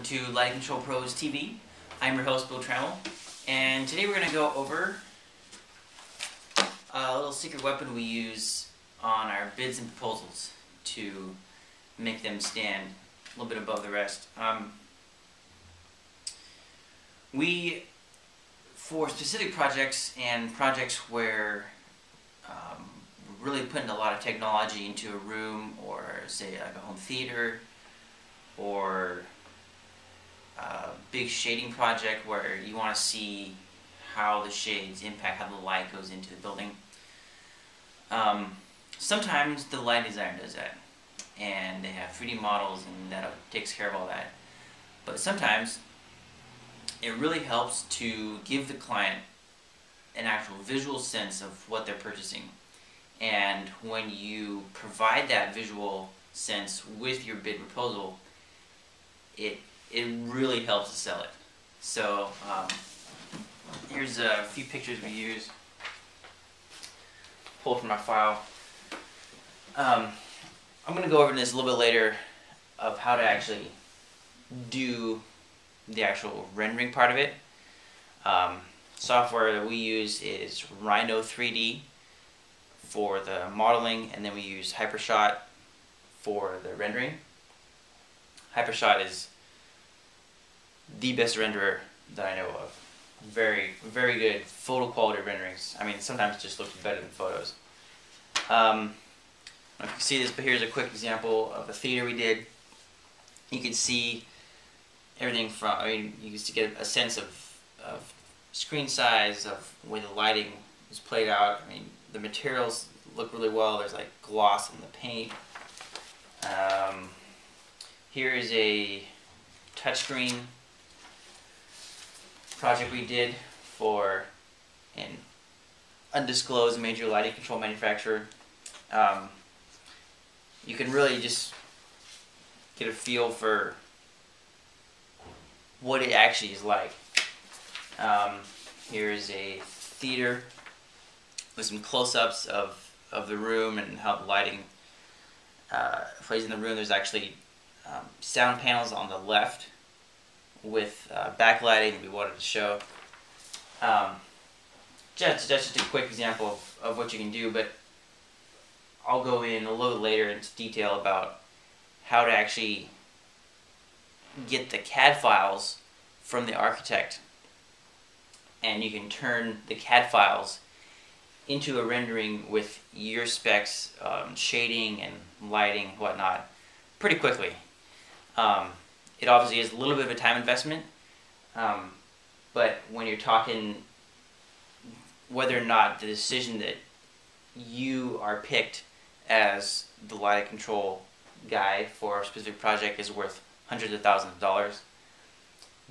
welcome to Lighting Control Pros TV. I'm your host, Bill Trammell, and today we're going to go over a little secret weapon we use on our bids and proposals to make them stand a little bit above the rest. For specific projects and projects where we're really putting a lot of technology into a room, or say like a home theater, or a big shading project where you want to see how the shades impact how the light goes into the building. Sometimes the light designer does that, and they have 3D models and that takes care of all that. But sometimes it really helps to give the client an actual visual sense of what they're purchasing. And when you provide that visual sense with your bid proposal, it really helps to sell it. So here's a few pictures we use, pulled from my file. I'm going to go over this a little bit later of how to actually do the actual rendering part of it. Software that we use is Rhino 3D for the modeling, and then we use Hypershot for the rendering. Hypershot is the best renderer that I know of. Very, very good photo quality renderings. I mean, sometimes it just looks better than photos. If you can see this, but here's a quick example of a theater we did. You can see everything from, you can get a sense of screen size, of where the lighting is played out. The materials look really well. There's like gloss in the paint. Here is a touchscreen project we did for an undisclosed major lighting control manufacturer. You can really just get a feel for what it actually is like. Here is a theater with some close-ups of the room and how the lighting plays in the room. There's actually sound panels on the left with backlighting that we wanted to show. That's just a quick example of what you can do, but I'll go in a little later into detail about how to actually get the CAD files from the architect, and you can turn the CAD files into a rendering with your specs, shading and lighting, whatnot, pretty quickly. It obviously is a little bit of a time investment, but when you're talking whether or not the decision that you are picked as the lighting control guy for a specific project is worth hundreds of thousands of dollars,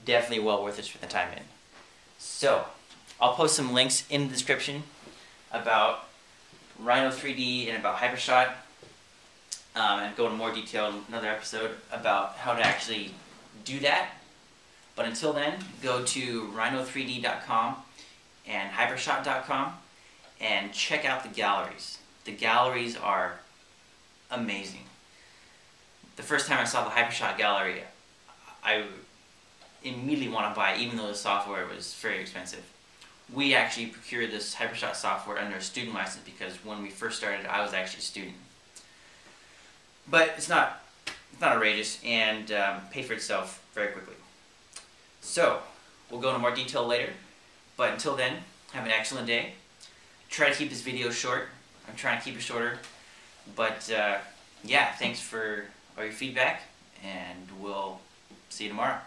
definitely well worth it to spend the time in. So I'll post some links in the description about Rhino 3D and about Hypershot, and go into more detail in another episode about how to actually do that. But until then, go to rhino3d.com and hypershot.com and check out the galleries. The galleries are amazing. The first time I saw the Hypershot gallery, I immediately want to buy it, even though the software was very expensive. We actually procured this Hypershot software under a student license because when we first started, I was actually a student. But it's not outrageous, and paid for itself very quickly. So we'll go into more detail later, but until then, have an excellent day. Try to keep this video short. I'm trying to keep it shorter, but yeah, thanks for all your feedback, and we'll see you tomorrow.